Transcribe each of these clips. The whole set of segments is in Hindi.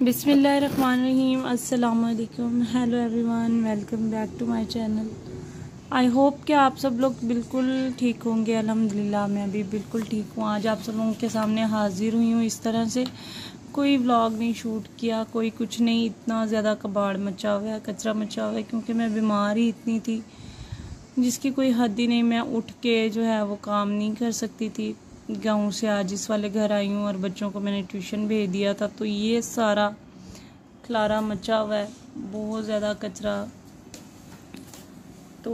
बिस्मिल्लाहिर्रहमानिर्रहीम। अस्सलाम वालेकुम। Hello everyone, welcome back to my channel. I hope कि आप सब लोग बिल्कुल ठीक होंगे। अल्हम्दुलिल्लाह मैं भी बिल्कुल ठीक हूँ। आज आप सब लोगों के सामने हाजिर हुई हूँ इस तरह से। कोई व्लॉग नहीं शूट किया, कोई कुछ नहीं। इतना ज़्यादा कबाड़ मचा हुआ है, कचरा मचा हुआ है, क्योंकि मैं बीमार ही इतनी थी जिसकी कोई हद ही नहीं। मैं उठ के जो है वो काम नहीं कर सकती थी। गाँव से आज इस वाले घर आई हूँ और बच्चों को मैंने ट्यूशन भेज दिया था, तो ये सारा खलारा मचा हुआ है, बहुत ज़्यादा कचरा। तो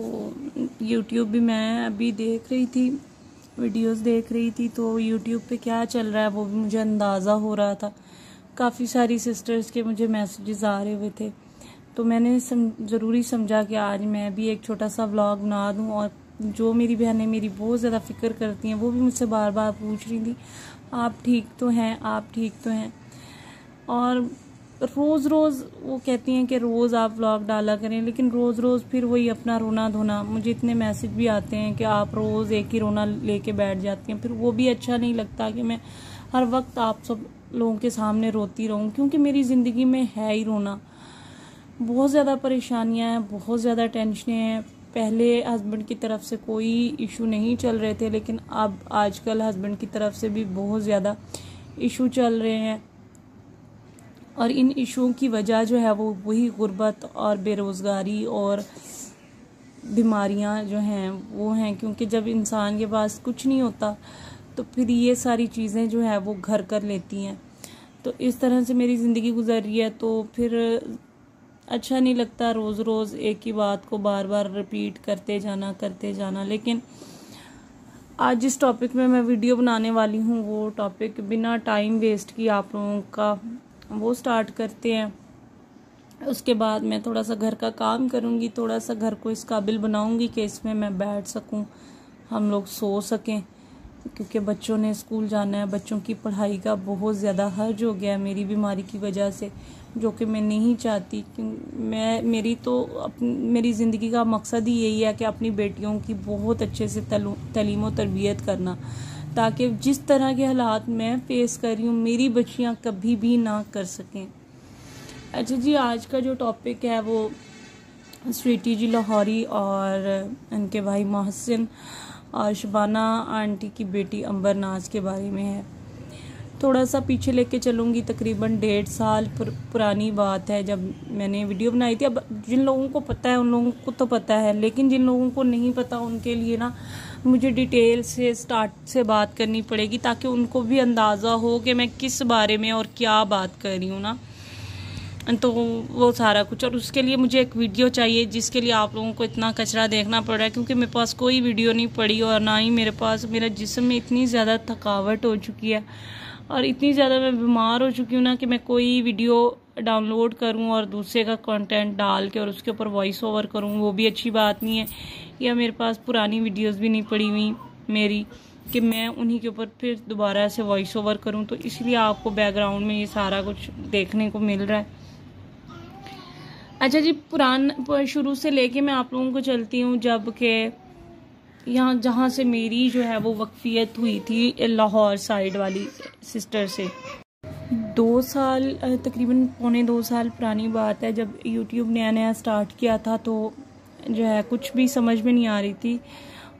YouTube भी मैं अभी देख रही थी, वीडियोस देख रही थी, तो YouTube पे क्या चल रहा है वो भी मुझे अंदाज़ा हो रहा था। काफ़ी सारी सिस्टर्स के मुझे मैसेजेस आ रहे हुए थे, तो मैंने ज़रूरी समझा कि आज मैं भी एक छोटा सा व्लॉग बना दूं। और जो मेरी बहनें मेरी बहुत ज़्यादा फ़िक्र करती हैं वो भी मुझसे बार बार पूछ रही थी, आप ठीक तो हैं, आप ठीक तो हैं। और रोज़ रोज़ वो कहती हैं कि रोज़ आप व्लॉग डाला करें, लेकिन रोज़ रोज़ फिर वही अपना रोना धोना। मुझे इतने मैसेज भी आते हैं कि आप रोज़ एक ही रोना लेके बैठ जाती हैं, फिर वो भी अच्छा नहीं लगता कि मैं हर वक्त आप सब लोगों के सामने रोती रहूं, क्योंकि मेरी ज़िंदगी में है ही रोना। बहुत ज़्यादा परेशानियां हैं, बहुत ज़्यादा टेंशनें हैं। पहले हस्बैंड की तरफ से कोई इशू नहीं चल रहे थे, लेकिन अब आजकल हस्बैंड की तरफ से भी बहुत ज़्यादा इशू चल रहे हैं। और इन इशुओं की वजह जो है वो वही गुर्बत और बेरोज़गारी और बीमारियां जो हैं वो हैं, क्योंकि जब इंसान के पास कुछ नहीं होता तो फिर ये सारी चीज़ें जो है वो घर कर लेती हैं। तो इस तरह से मेरी ज़िंदगी गुजर रही है, तो फिर अच्छा नहीं लगता रोज़ रोज़ एक ही बात को बार बार रिपीट करते जाना। लेकिन आज जिस टॉपिक में मैं वीडियो बनाने वाली हूँ वो टॉपिक बिना टाइम वेस्ट किए आप लोगों का वो स्टार्ट करते हैं। उसके बाद मैं थोड़ा सा घर का काम करूँगी, थोड़ा सा घर को इस काबिल बनाऊँगी कि इसमें मैं बैठ सकूँ, हम लोग सो सकें, क्योंकि बच्चों ने स्कूल जाना है। बच्चों की पढ़ाई का बहुत ज़्यादा हर्ज हो गया है मेरी बीमारी की वजह से, जो कि मैं नहीं चाहती। मेरी ज़िंदगी का मकसद ही यही है कि अपनी बेटियों की बहुत अच्छे से तालीम और तरबियत करना, ताकि जिस तरह के हालात मैं फेस कर रही हूँ मेरी बच्चियाँ कभी भी ना कर सकें। अच्छा जी, आज का जो टॉपिक है वो स्वीटी जी लाहौरी और इनके भाई मोहसिन और शबाना आंटी की बेटी अंबर नाज के बारे में है। थोड़ा सा पीछे लेके चलूँगी, तकरीबन 1.5 साल पुरानी बात है जब मैंने वीडियो बनाई थी। अब जिन लोगों को पता है उन लोगों को तो पता है, लेकिन जिन लोगों को नहीं पता उनके लिए ना मुझे डिटेल से स्टार्ट से बात करनी पड़ेगी, ताकि उनको भी अंदाज़ा हो कि मैं किस बारे में और क्या बात कर रही हूँ ना, तो वो सारा कुछ। और उसके लिए मुझे एक वीडियो चाहिए, जिसके लिए आप लोगों को इतना कचरा देखना पड़ रहा है, क्योंकि मेरे पास कोई वीडियो नहीं पड़ी और ना ही मेरा जिस्म में इतनी ज़्यादा थकावट हो चुकी है और इतनी ज़्यादा मैं बीमार हो चुकी हूँ ना कि मैं कोई वीडियो डाउनलोड करूँ और दूसरे का कंटेंट डाल के और उसके ऊपर वॉइस ओवर करूँ, वो भी अच्छी बात नहीं है। या मेरे पास पुरानी वीडियोस भी नहीं पड़ी हुई मेरी कि मैं उन्हीं के ऊपर फिर दोबारा से वॉइस ओवर करूँ, तो इसलिए आपको बैकग्राउंड में ये सारा कुछ देखने को मिल रहा है। अच्छा जी, शुरू से लेके मैं आप लोगों को चलती हूँ जब के यहाँ जहाँ से मेरी जो है वो वक्फियत हुई थी लाहौर साइड वाली सिस्टर से। 2 साल तकरीबन 2.25 साल पुरानी बात है, जब YouTube नया नया स्टार्ट किया था, तो जो है कुछ भी समझ में नहीं आ रही थी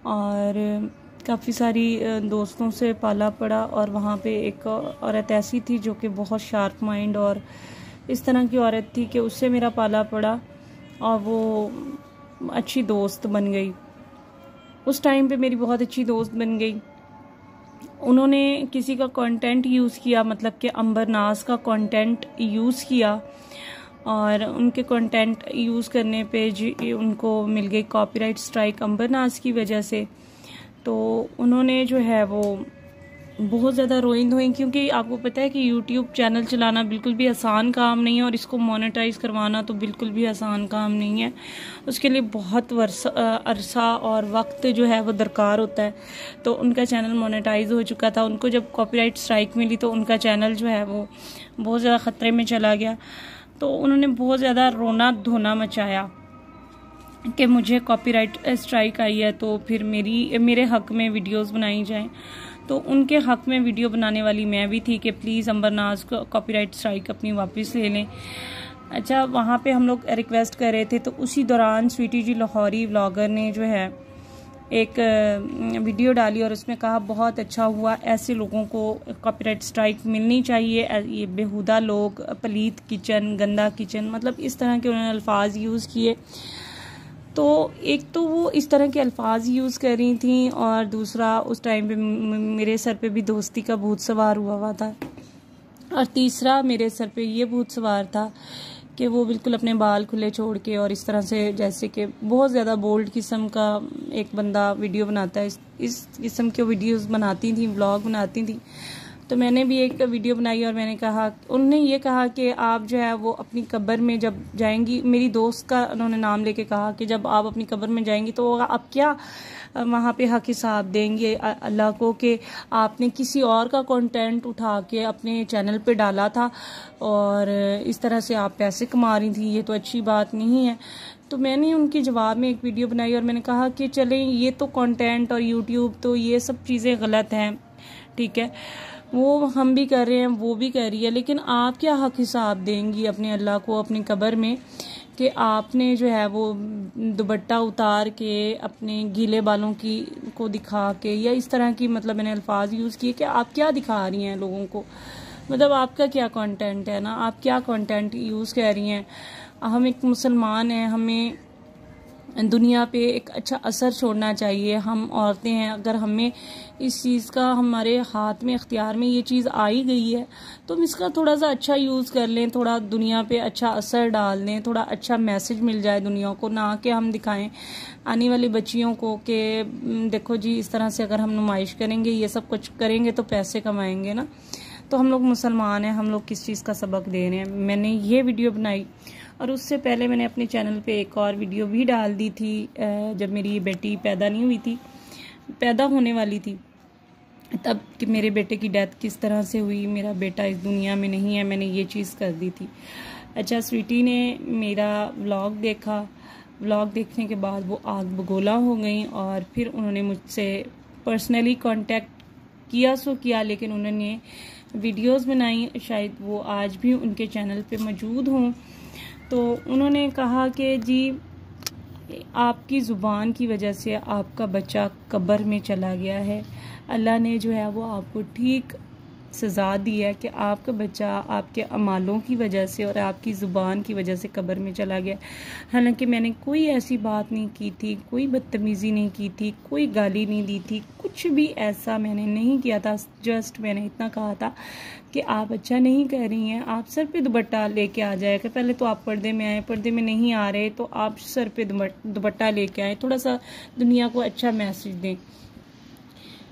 और काफ़ी सारी दोस्तों से पाला पड़ा। और वहाँ पे एक औरत ऐसी थी जो कि बहुत शार्प माइंड और इस तरह की औरत थी कि उससे मेरा पाला पड़ा और वो अच्छी दोस्त बन गई। उस टाइम पे मेरी बहुत अच्छी दोस्त बन गई। उन्होंने किसी का कंटेंट यूज़ किया, मतलब कि अंबर नाज का कंटेंट यूज़ किया, और उनके कंटेंट यूज़ करने पे उनको मिल गई कॉपीराइट स्ट्राइक अंबर नाज की वजह से। तो उन्होंने जो है वो बहुत ज़्यादा रोइंद हुई, क्योंकि आपको पता है कि YouTube चैनल चलाना बिल्कुल भी आसान काम नहीं है और इसको मोनेटाइज करवाना तो बिल्कुल भी आसान काम नहीं है। उसके लिए बहुत अरसा और वक्त जो है वो दरकार होता है। तो उनका चैनल मोनेटाइज हो चुका था, उनको जब कॉपीराइट स्ट्राइक मिली तो उनका चैनल जो है वो बहुत ज़्यादा ख़तरे में चला गया। तो उन्होंने बहुत ज़्यादा रोना धोना मचाया कि मुझे कॉपीराइट स्ट्राइक आई है, तो फिर मेरे हक में वीडियोस बनाई जाएं। तो उनके हक़ में वीडियो बनाने वाली मैं भी थी कि प्लीज़ अंबर नाज को कॉपीराइट स्ट्राइक अपनी वापस ले लें। अच्छा, वहाँ पे हम लोग रिक्वेस्ट कर रहे थे, तो उसी दौरान स्वीटी जी लाहौरी व्लॉगर ने जो है एक वीडियो डाली और उसमें कहा बहुत अच्छा हुआ, ऐसे लोगों को कॉपीराइट स्ट्राइक मिलनी चाहिए, ये बेहुदा लोग, पलीत किचन, गंदा किचन, मतलब इस तरह के उन्होंने अल्फाज यूज़ किए। तो एक तो वो इस तरह के अल्फाज यूज़ कर रही थी और दूसरा उस टाइम पे मेरे सर पे भी दोस्ती का भूत सवार हुआ था, और तीसरा मेरे सर पे ये भूत सवार था कि वो बिल्कुल अपने बाल खुले छोड़ के और इस तरह से जैसे कि बहुत ज़्यादा बोल्ड किस्म का एक बंदा वीडियो बनाता है, इस किस्म के वीडियोस बनाती थी, व्लॉग बनाती थी। तो मैंने भी एक वीडियो बनाई और मैंने कहा, उन्होंने ये कहा कि आप जो है वो अपनी कब्र में जब जाएंगी, मेरी दोस्त का उन्होंने नाम लेके कहा कि जब आप अपनी कब्र में जाएंगी तो आप क्या वहाँ पे हक हिसाब देंगे अल्लाह को कि आपने किसी और का कंटेंट उठा के अपने चैनल पे डाला था और इस तरह से आप पैसे कमा रही थी, ये तो अच्छी बात नहीं है। तो मैंने उनके जवाब में एक वीडियो बनाई और मैंने कहा कि चलें, ये तो कंटेंट और यूट्यूब तो ये सब चीज़ें गलत हैं, ठीक है, वो हम भी कर रहे हैं, वो भी कर रही है, लेकिन आप क्या हक हिसाब देंगी अपने अल्लाह को अपनी कब्र में कि आपने जो है वो दुपट्टा उतार के अपने गीले बालों को दिखा के या इस तरह की, मतलब मैंने अल्फाज यूज़ किए कि आप क्या दिखा रही हैं लोगों को, मतलब आपका क्या कंटेंट है ना, आप क्या कंटेंट यूज़ कर रही हैं। हम एक मुसलमान हैं, हमें दुनिया पे एक अच्छा असर छोड़ना चाहिए, हम औरतें हैं, अगर हमें इस चीज़ का हमारे हाथ में इख्तियार में ये चीज़ आई गई है तो हम इसका थोड़ा सा अच्छा यूज़ कर लें, थोड़ा दुनिया पे अच्छा असर डाल दें, थोड़ा अच्छा मैसेज मिल जाए दुनिया को, ना कि हम दिखाएं आने वाली बच्चियों को कि देखो जी इस तरह से अगर हम नुमाइश करेंगे, ये सब कुछ करेंगे तो पैसे कमाएंगे ना। तो हम लोग मुसलमान हैं, हम लोग किस चीज़ का सबक दे रहे हैं। मैंने ये वीडियो बनाई और उससे पहले मैंने अपने चैनल पे एक और वीडियो भी डाल दी थी, जब मेरी ये बेटी पैदा नहीं हुई थी, पैदा होने वाली थी, तब कि मेरे बेटे की डेथ किस तरह से हुई, मेरा बेटा इस दुनिया में नहीं है, मैंने ये चीज़ कर दी थी। अच्छा, स्वीटी ने मेरा व्लॉग देखा, व्लॉग देखने के बाद वो आग बगोला हो गई और फिर उन्होंने मुझसे पर्सनली कांटेक्ट किया सो किया, लेकिन उन्होंने वीडियोस बनाई, शायद वो आज भी उनके चैनल पे मौजूद हों। तो उन्होंने कहा कि जी आपकी ज़ुबान की वजह से आपका बच्चा कब्र में चला गया है, अल्लाह ने जो है वो आपको ठीक सज़ा दी है कि आपका बच्चा आपके अमालों की वजह से और आपकी ज़ुबान की वजह से कब्र में चला गया। हालांकि मैंने कोई ऐसी बात नहीं की थी, कोई बदतमीज़ी नहीं की थी, कोई गाली नहीं दी थी, कुछ भी ऐसा मैंने नहीं किया था। जस्ट मैंने इतना कहा था कि आप अच्छा नहीं कह रही हैं, आप सर पे दुपट्टा लेके आ जाए, कि पहले तो आप पर्दे में आए, पर्दे में नहीं आ रहे तो आप सर पे दुपट्टा लेके आए, थोड़ा सा दुनिया को अच्छा मैसेज दें।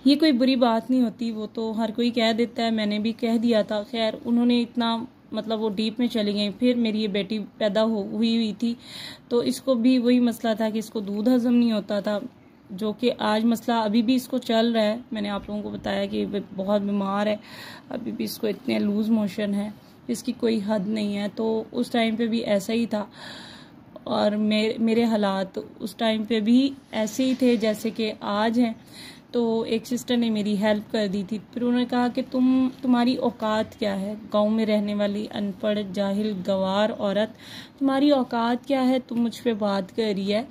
ये कोई बुरी बात नहीं होती, वो तो हर कोई कह देता है, मैंने भी कह दिया था। खैर उन्होंने इतना मतलब वो डीप में चली गई। फिर मेरी ये बेटी पैदा हुई थी तो इसको भी वही मसला था कि इसको दूध हजम नहीं होता था, जो कि आज मसला अभी भी इसको चल रहा है। मैंने आप लोगों को बताया कि बहुत बीमार है, अभी भी इसको इतने लूज़ मोशन है, इसकी कोई हद नहीं है। तो उस टाइम पे भी ऐसा ही था और मेरे हालात उस टाइम पे भी ऐसे ही थे जैसे कि आज हैं। तो एक सिस्टर ने मेरी हेल्प कर दी थी। फिर उन्होंने कहा कि तुम्हारी औकात क्या है, गांव में रहने वाली अनपढ़ जाहिल गवार औरत, तुम्हारी औकात क्या है, तुम मुझ पे बात कर रही है,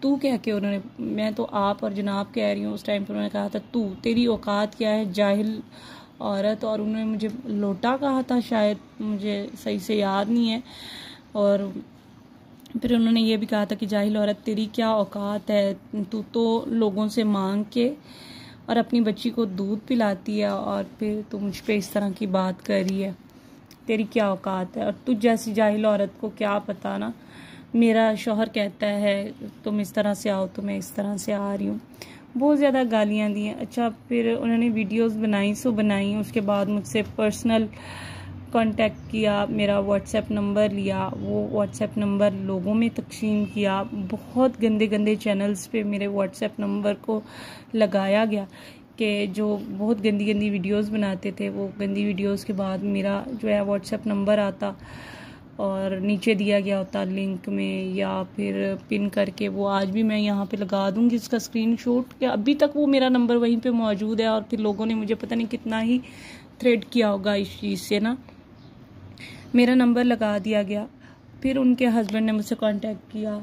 तू कह के, उन्होंने, मैं तो आप और जनाब कह रही हूँ, उस टाइम पर उन्होंने कहा था तू, तेरी औकात क्या है जाहिल औरत। और उन्होंने मुझे लोटा कहा था, शायद मुझे सही से याद नहीं है। और फिर उन्होंने ये भी कहा था कि जाहिल औरत तेरी क्या औकात है, तू तो लोगों से मांग के और अपनी बच्ची को दूध पिलाती है और फिर तू मुझ पे इस तरह की बात कर रही है, तेरी क्या औकात है। और तुझ जैसी जाहिल औरत को क्या पता ना, मेरा शौहर कहता है तुम इस तरह से आओ तो मैं इस तरह से आ रही हूँ। बहुत ज़्यादा गालियाँ दी हैं। अच्छा, फिर उन्होंने वीडियोस बनाई, उसके बाद मुझसे पर्सनल कांटेक्ट किया, मेरा व्हाट्सएप नंबर लिया, वो व्हाट्सएप नंबर लोगों में तकसीम किया। बहुत गंदे गंदे चैनल्स पे मेरे व्हाट्सएप नंबर को लगाया गया कि जो बहुत गंदी गंदी वीडियोस बनाते थे, वो गंदी वीडियोस के बाद मेरा जो है व्हाट्सएप नंबर आता और नीचे दिया गया होता लिंक में या फिर पिन करके, वो आज भी मैं यहाँ पे लगा दूँगी उसका स्क्रीनशॉट, कि अभी तक वो मेरा नंबर वहीं पे मौजूद है। और फिर लोगों ने मुझे पता नहीं कितना ही थ्रेड किया होगा इस चीज़ से ना, मेरा नंबर लगा दिया गया। फिर उनके हस्बैंड ने मुझसे कांटेक्ट किया,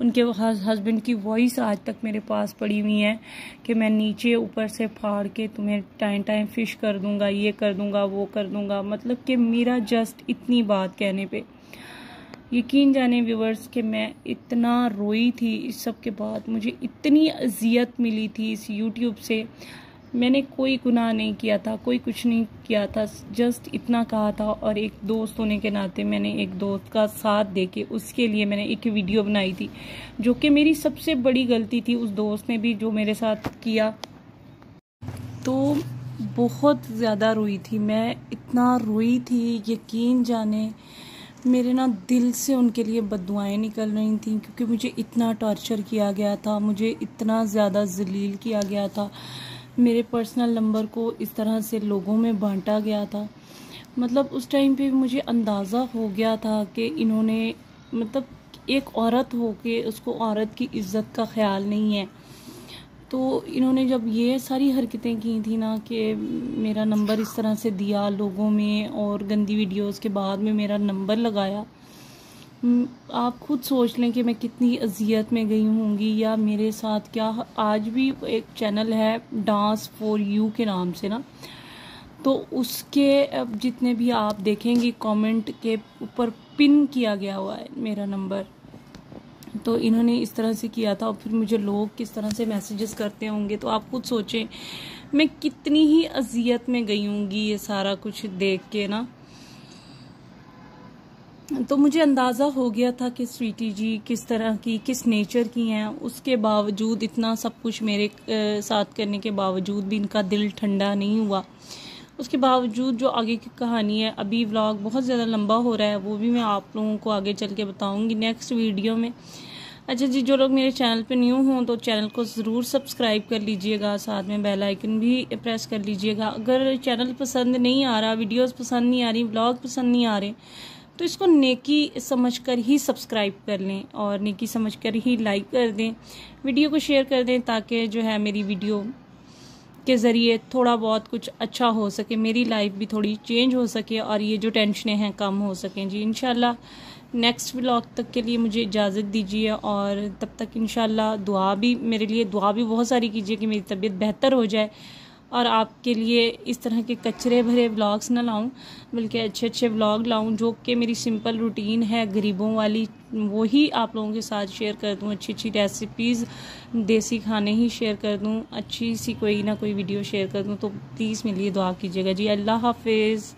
उनके हस्बैंड की वॉइस आज तक मेरे पास पड़ी हुई है कि मैं नीचे ऊपर से फाड़ के तुम्हें टाइम फिश कर दूंगा, ये कर दूंगा, वो कर दूंगा। मतलब कि मेरा जस्ट इतनी बात कहने पे यकीन जाने व्यूवर्स कि मैं इतना रोई थी इस सब के बाद, मुझे इतनी अजियत मिली थी इस यूट्यूब से। मैंने कोई गुनाह नहीं किया था, कोई कुछ नहीं किया था, जस्ट इतना कहा था। और एक दोस्त होने के नाते मैंने एक दोस्त का साथ देके उसके लिए मैंने एक वीडियो बनाई थी, जो कि मेरी सबसे बड़ी गलती थी। उस दोस्त ने भी जो मेरे साथ किया, तो बहुत ज़्यादा रोई थी मैं, इतना रोई थी यकीन जाने, मेरे ना दिल से उनके लिए बद्दुआएं निकल रही थी, क्योंकि मुझे इतना टॉर्चर किया गया था, मुझे इतना ज़्यादा जलील किया गया था, मेरे पर्सनल नंबर को इस तरह से लोगों में बांटा गया था। मतलब उस टाइम पे मुझे अंदाज़ा हो गया था कि इन्होंने, मतलब एक औरत हो के उसको औरत की इज्जत का ख्याल नहीं है। तो इन्होंने जब ये सारी हरकतें की थी ना, कि मेरा नंबर इस तरह से दिया लोगों में और गंदी वीडियोस के बाद में मेरा नंबर लगाया, आप खुद सोच लें कि मैं कितनी अजियत में गई होंगी। या मेरे साथ क्या, आज भी एक चैनल है डांस फॉर यू के नाम से ना, तो उसके जितने भी आप देखेंगे कमेंट के ऊपर पिन किया गया हुआ है मेरा नंबर। तो इन्होंने इस तरह से किया था और फिर मुझे लोग किस तरह से मैसेजेस करते होंगे, तो आप खुद सोचें मैं कितनी ही अजियत में गई होंगी ये सारा कुछ देख के ना। तो मुझे अंदाज़ा हो गया था कि स्वीटी जी किस तरह की, किस नेचर की हैं। उसके बावजूद, इतना सब कुछ मेरे साथ करने के बावजूद भी इनका दिल ठंडा नहीं हुआ। उसके बावजूद जो आगे की कहानी है, अभी व्लॉग बहुत ज़्यादा लंबा हो रहा है, वो भी मैं आप लोगों को आगे चल के बताऊँगी नेक्स्ट वीडियो में। अच्छा जी, जो लोग मेरे चैनल पे न्यू हों तो चैनल को ज़रूर सब्सक्राइब कर लीजिएगा, साथ में बेल आइकन भी प्रेस कर लीजिएगा। अगर चैनल पसंद नहीं आ रहा, वीडियोस पसंद नहीं आ रही, व्लॉग पसंद नहीं आ रहे, तो इसको नेकी समझकर ही सब्सक्राइब कर लें और नेकी समझकर ही लाइक कर दें, वीडियो को शेयर कर दें, ताकि जो है मेरी वीडियो के ज़रिए थोड़ा बहुत कुछ अच्छा हो सके, मेरी लाइफ भी थोड़ी चेंज हो सके और ये जो टेंशनें हैं कम हो सकें जी। इंशाल्लाह नेक्स्ट व्लॉग तक के लिए मुझे इजाज़त दीजिए, और तब तक इंशाल्लाह दुआ भी, मेरे लिए दुआ भी बहुत सारी कीजिए कि मेरी तबीयत बेहतर हो जाए और आपके लिए इस तरह के कचरे भरे व्लॉग्स ना लाऊं, बल्कि अच्छे अच्छे व्लॉग लाऊं, जो कि मेरी सिंपल रूटीन है गरीबों वाली, वो ही आप लोगों के साथ शेयर कर दूं। अच्छी अच्छी रेसिपीज़, देसी खाने ही शेयर कर दूं, अच्छी सी कोई ना कोई वीडियो शेयर कर दूं। तो प्लीज़ मेरे लिए दुआ कीजिएगा जी। अल्लाह हाफिज़।